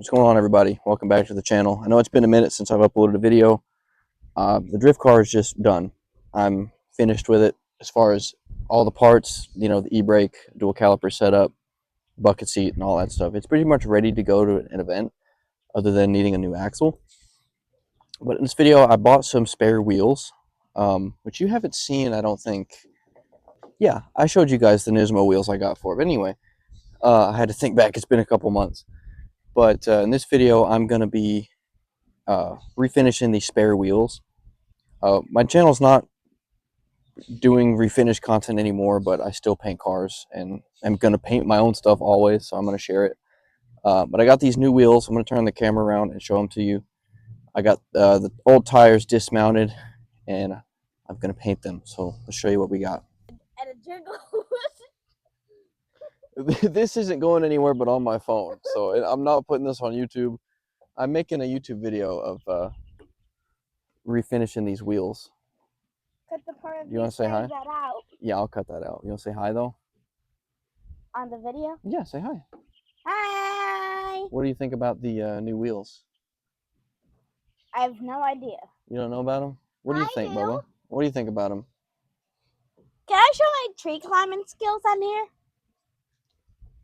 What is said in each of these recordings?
What's going on, everybody? Welcome back to the channel. I know it's been a minute since I've uploaded a video. The drift car is just done. I'm finished with it as far as all the parts, the e-brake, dual caliper setup, bucket seat, and all that stuff. It's pretty much ready to go to an event other than needing a new axle. But in this video, I bought some spare wheels, which you haven't seen, I don't think. Yeah, I showed you guys the Nismo wheels I got for it. But anyway, I had to think back. It's been a couple months. But in this video, I'm going to be refinishing these spare wheels. My channel's not doing refinish content anymore, but I still paint cars, and I'm going to paint my own stuff always, so I'm going to share it. But I got these new wheels. I'm going to turn the camera around and show them to you. I got the old tires dismounted, and I'm going to paint them. So let's show you what we got. And a jiggle. This isn't going anywhere but on my phone, so I'm not putting this on YouTube. I'm making a YouTube video of refinishing these wheels. Cut the part of you want to say hi? that out. Yeah, I'll cut that out. You want to say hi though? On the video? Yeah, say hi. Hi! What do you think about the new wheels? I have no idea. You don't know about them? What do you think, Bubba? What do you think about them? Can I show my tree climbing skills on here?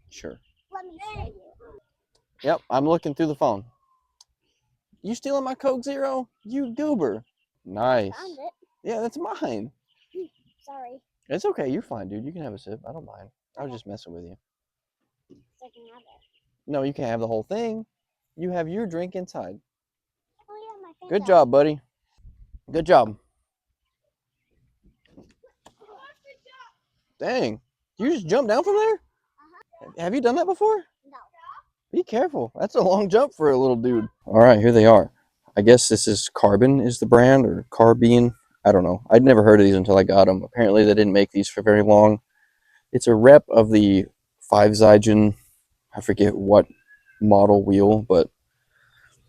Sure. Let me show you. Yep, I'm looking through the phone. You stealing my Coke Zero? You goober. Nice. I found it. Yeah, that's mine. Sorry. It's okay. You're fine, dude. You can have a sip. I don't mind. I was just messing with you. So I can have it. No, you can't have the whole thing. You have your drink inside. Oh, yeah, my thing's Good out. job, buddy. Good job. Dang. You just jumped down from there? Uh-huh. Have you done that before? No. Be careful. That's a long jump for a little dude. All right, here they are. I guess this is Carbon is the brand, or Carbine. I don't know. I'd never heard of these until I got them. Apparently, they didn't make these for very long. It's a rep of the 5-Zygen. I forget what model wheel, but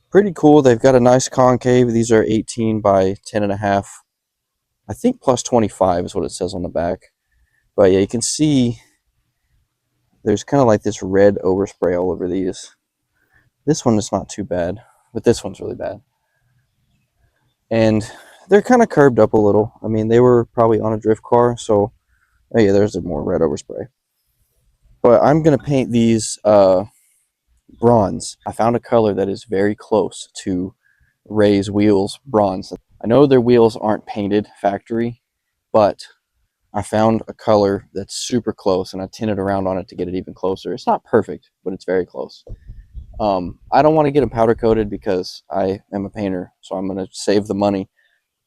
pretty cool. They've got a nice concave. These are 18 by 10.5. I think plus 25 is what it says on the back. But yeah, you can see there's kind of like this red overspray all over these. This one is not too bad, but this one's really bad. And they're kind of curved up a little. I mean, they were probably on a drift car, so oh yeah, there's more red overspray. But I'm going to paint these bronze. I found a color that is very close to Ray's wheels bronze. I know their wheels aren't painted factory, but I found a color that's super close, and I tinted around on it to get it even closer. It's not perfect, but it's very close. I don't want to get them powder coated because I am a painter, so I'm going to save the money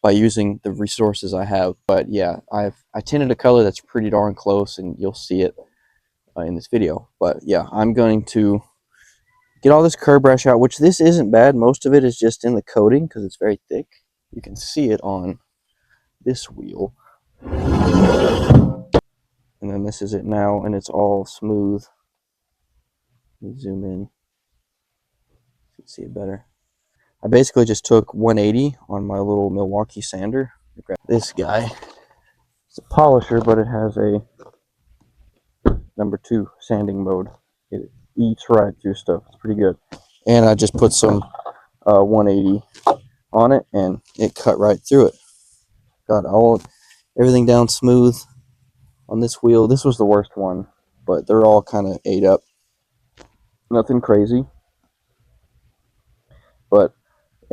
by using the resources I have. But yeah, I tinted a color that's pretty darn close, and you'll see it in this video. But yeah, I'm going to get all this curb brush out, which this isn't bad. Most of it is just in the coating because it's very thick. You can see it on this wheel. And then this is it now, and it's all smooth. Let me zoom in. You can see it better. I basically just took 180 on my little Milwaukee sander. This guy, it's a polisher, but it has a number 2 sanding mode. It eats right through stuff. It's pretty good. And I just put some 180 on it, and it cut right through it. Got everything down smooth on this wheel. This was the worst one, but they're all kind of ate up. Nothing crazy.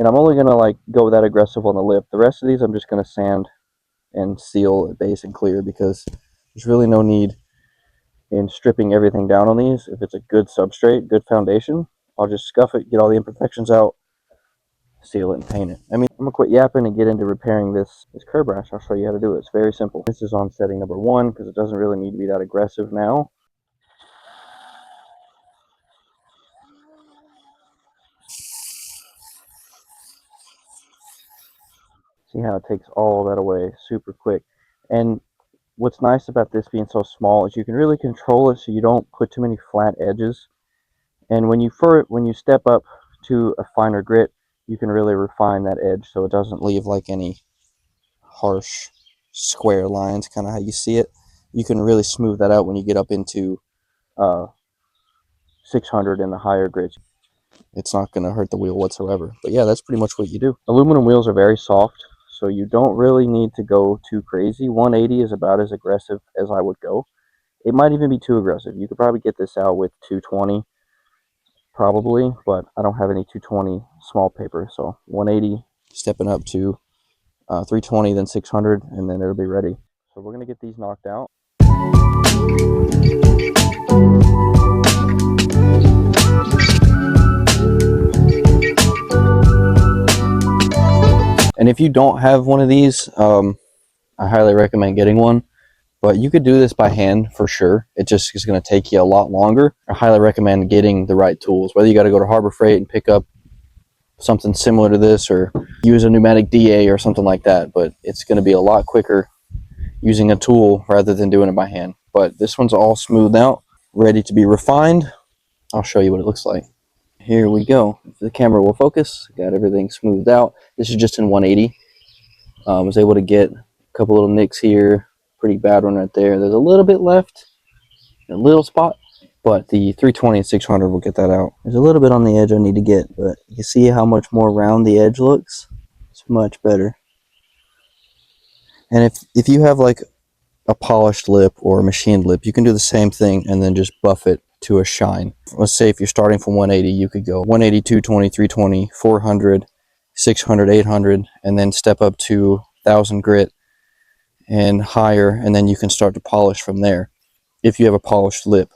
And I'm only gonna like go that aggressive on the lip. The rest of these I'm just gonna sand and seal base and clear, because there's really no need in stripping everything down on these. If it's a good substrate, good foundation, I'll just scuff it, get all the imperfections out, seal it, and paint it. I mean, I'm gonna quit yapping and get into repairing this curb rash. I'll show you how to do it. It's very simple. This is on setting number 1 because it doesn't really need to be that aggressive now. See how it takes all that away super quick. And what's nice about this being so small is you can really control it so you don't put too many flat edges. And when you step up to a finer grit, you can really refine that edge so it doesn't leave like any harsh square lines, kind of how you see it. You can really smooth that out when you get up into 600 and the higher grits. It's not going to hurt the wheel whatsoever. But yeah, that's pretty much what you do. Aluminum wheels are very soft, so you don't really need to go too crazy. 180 is about as aggressive as I would go. It might even be too aggressive. You could probably get this out with 220 probably, but I don't have any 220 small paper, so 180 stepping up to 320, then 600, and then it'll be ready. So we're going to get these knocked out. And if you don't have one of these, I highly recommend getting one. But you could do this by hand for sure. It just is going to take you a lot longer. I highly recommend getting the right tools. Whether you got to go to Harbor Freight and pick up something similar to this, or use a pneumatic DA or something like that. But it's going to be a lot quicker using a tool rather than doing it by hand. But this one's all smoothed out, ready to be refined. I'll show you what it looks like. Here we go. If the camera will focus, got everything smoothed out. This is just in 180. Was able to get a couple little nicks here. Pretty bad one right there. There's a little bit left, a little spot, but the 320 and 600 will get that out. There's a little bit on the edge I need to get, but you see how much more round the edge looks? It's much better. And if you have like a polished lip or a machined lip, you can do the same thing and then just buff it to a shine. Let's say if you're starting from 180, you could go 180, 220, 320, 400, 600, 800, and then step up to 1000 grit and higher, and then you can start to polish from there if you have a polished lip.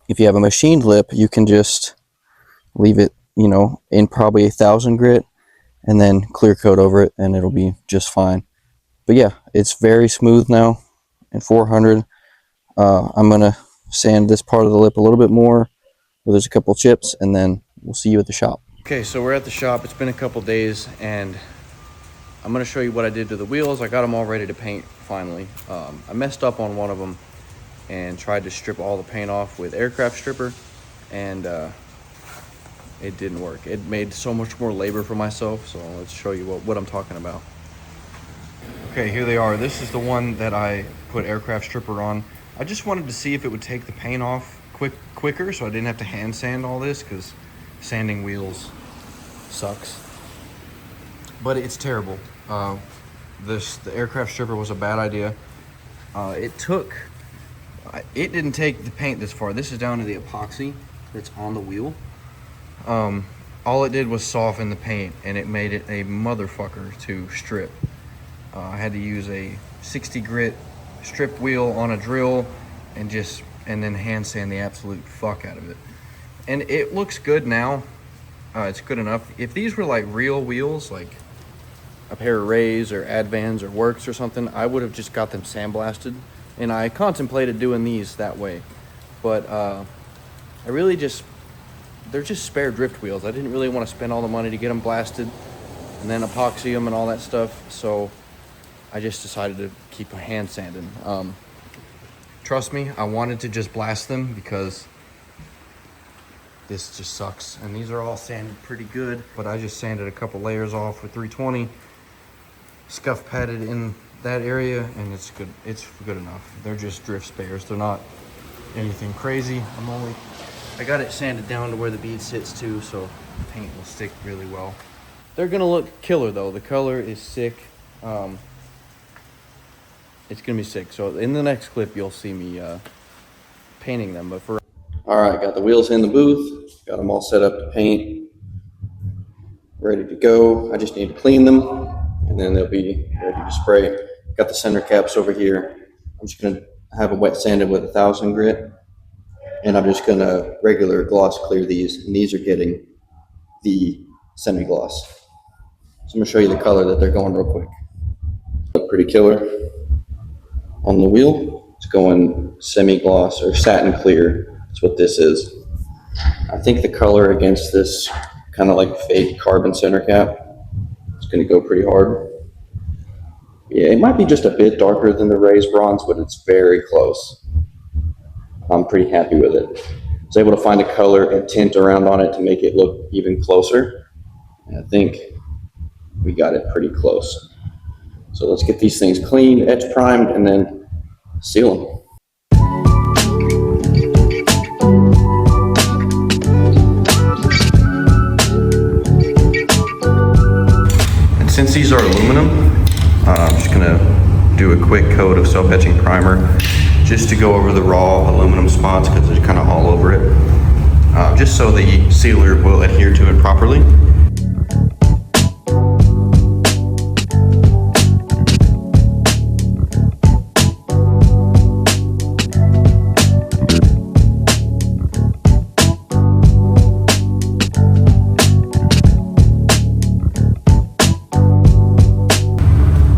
If you have a machined lip, you can just leave it, you know, in probably 1000 grit and then clear coat over it, and it'll be just fine. But yeah, it's very smooth now in 400. I'm gonna sand this part of the lip a little bit more where there's a couple chips, and then we'll see you at the shop. Okay, so we're at the shop. It's been a couple days, and I'm gonna show you what I did to the wheels. I got them all ready to paint finally. I messed up on one of them and tried to strip all the paint off with aircraft stripper, and it didn't work. It made so much more labor for myself, so let's show you what I'm talking about. Okay, here they are. This is the one that I put aircraft stripper on. I just wanted to see if it would take the paint off quicker, so I didn't have to hand sand all this, because sanding wheels sucks. But it's terrible. The aircraft stripper was a bad idea. It didn't take the paint this far. This is down to the epoxy that's on the wheel. All it did was soften the paint, and it made it a motherfucker to strip. I had to use a 60 grit strip wheel on a drill and then hand sand the absolute fuck out of it. And it looks good now. It's good enough. If these were like real wheels, like a pair of Rays or Advans or Works or something, I would have just got them sandblasted. And I contemplated doing these that way. But they're just spare drift wheels. I didn't really want to spend all the money to get them blasted and then epoxy them and all that stuff. So I just decided to keep hand sanding. Trust me, I wanted to just blast them because this just sucks. And these are all sanded pretty good, but I just sanded a couple layers off with 320, scuff padded in that area, and it's good. It's good enough. They're just drift spares. They're not anything crazy. I got it sanded down to where the bead sits too, so the paint will stick really well. They're gonna look killer though. The color is sick. It's gonna be sick. So in the next clip, you'll see me painting them. But for all right, got the wheels in the booth. Got them all set up to paint, ready to go. I just need to clean them, and then they'll be ready to spray. Got the center caps over here. I'm just gonna have it wet sanded with 1000 grit, and I'm just gonna regular gloss clear these. And these are getting the semi gloss. So I'm gonna show you the color that they're going real quick. Look pretty killer. On the wheel, it's going semi-gloss or satin clear. That's what this is. I think the color against this kind of like fake carbon center cap, it's going to go pretty hard. Yeah, it might be just a bit darker than the Rays bronze, but it's very close. I'm pretty happy with it. I was able to find a color and tint around on it to make it look even closer. And I think we got it pretty close. So let's get these things cleaned, edge primed, and then seal them. Since these are aluminum, I'm just gonna do a quick coat of self-etching primer just to go over the raw aluminum spots because they're kind of all over it, just so the sealer will adhere to it properly.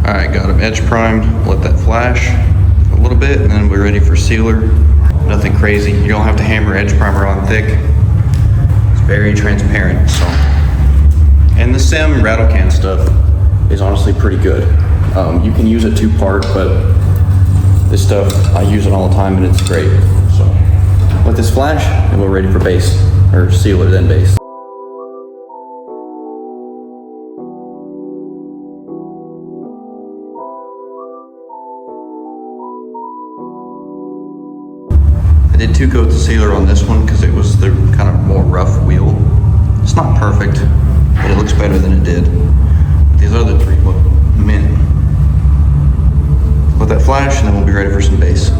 Alright, got them edge primed, let that flash a little bit, and then we're ready for sealer. Nothing crazy, you don't have to hammer edge primer on thick. It's very transparent, so. And the SEM rattle can stuff is honestly pretty good. You can use it two-part, but this stuff, I use it all the time and it's great. So, let this flash, and we're ready for base, or sealer then base. I did 2 coats of sealer on this one because it was the kind of more rough wheel. It's not perfect, but it looks better than it did. These other 3 look mint. Let that flash and then we'll be ready for some base.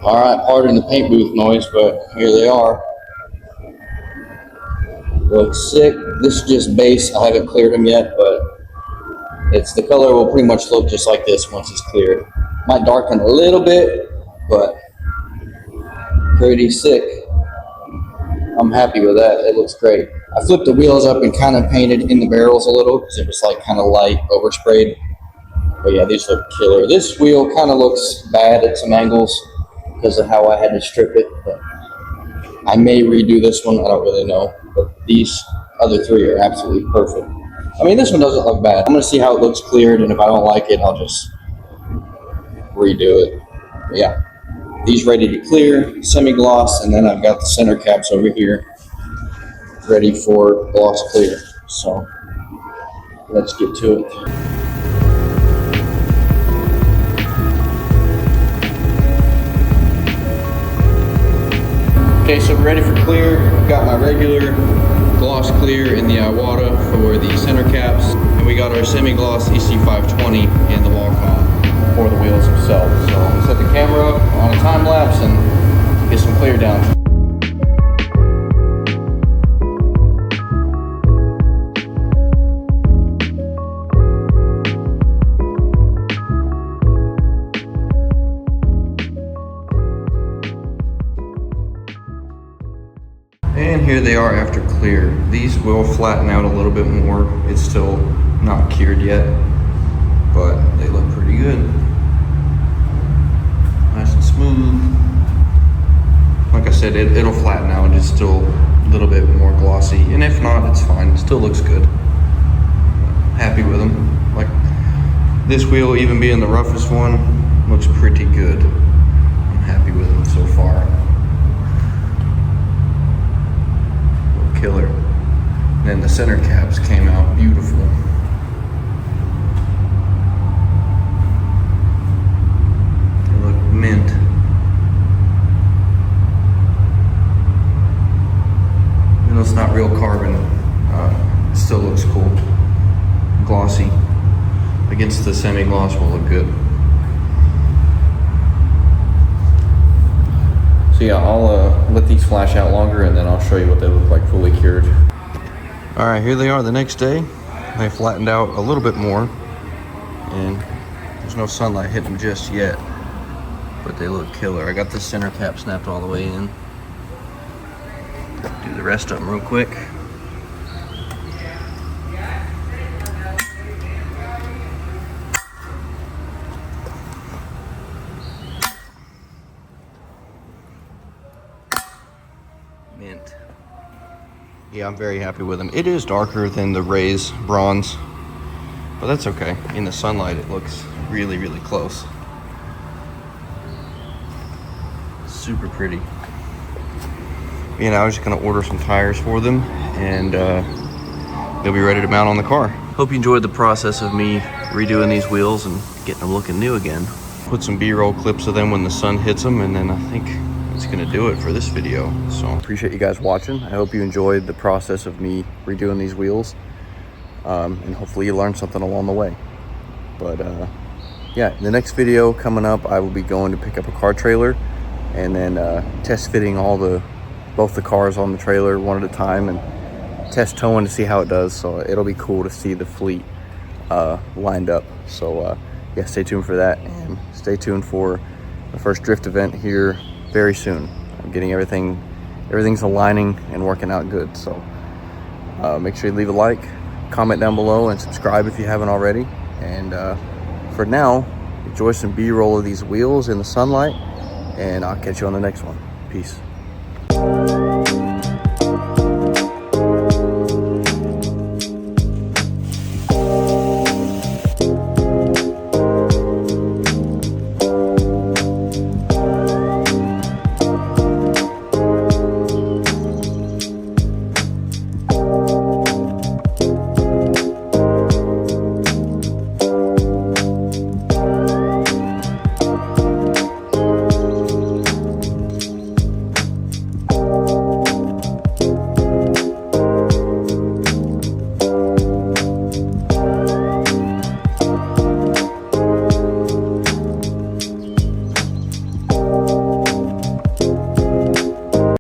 Alright, pardon the paint booth noise, but here they are. Looks sick. This is just base. I haven't cleared them yet, but the color will pretty much look just like this once it's cleared. Might darken a little bit, but pretty sick. I'm happy with that. It looks great. I flipped the wheels up and kind of painted in the barrels a little because it was like kind of light oversprayed. But yeah, these look killer. This wheel kind of looks bad at some angles because of how I had to strip it, but I may redo this one, I don't really know, but these other 3 are absolutely perfect. I mean, this one doesn't look bad. I'm gonna see how it looks cleared, and if I don't like it, I'll just redo it. But yeah, these ready to clear, semi-gloss, and then I've got the center caps over here ready for gloss clear. So let's get to it. Okay, so we're ready for clear. I've got my regular gloss clear in the Iwata for the center caps, and we got our semi-gloss EC520 in the Wacom for the wheels themselves. So I'm gonna set the camera up on a time lapse and get some clear down. And here they are after clear. These will flatten out a little bit more. It's still not cured yet, but they look pretty good. Nice and smooth. Like I said, it'll flatten out. It's still a little bit more glossy. And if not, it's fine. It still looks good. Happy with them. Like this wheel, even being the roughest one, looks pretty good. I'm happy with them so far. Killer. And then the center caps came out beautiful. They look mint. Even though it's not real carbon, it still looks cool. Glossy. Against the semi-gloss will look good. So yeah, I'll let these flash out longer and then I'll show you what they look like fully cured. All right, here they are the next day. They flattened out a little bit more and there's no sunlight hitting them just yet, but they look killer. I got this center cap snapped all the way in. Do the rest of them real quick. Mint. Yeah, I'm very happy with them. It is darker than the Ray's bronze, but that's okay. In the sunlight, it looks really, really close. Super pretty. And I was just gonna order some tires for them and they'll be ready to mount on the car. Hope you enjoyed the process of me redoing these wheels and getting them looking new again. Put some B-roll clips of them when the sun hits them, and then I think it's gonna do it for this video. So appreciate you guys watching. I hope you enjoyed the process of me redoing these wheels, and hopefully you learned something along the way. But yeah, in the next video coming up, I will be going to pick up a car trailer and then test fitting both the cars on the trailer one at a time and test towing to see how it does. So it'll be cool to see the fleet lined up. So yeah, stay tuned for that, and stay tuned for the first drift event here very soon. I'm getting everything's aligning and working out good. So make sure you leave a like, comment down below, and subscribe if you haven't already. And for now, enjoy some B-roll of these wheels in the sunlight, and I'll catch you on the next one. Peace.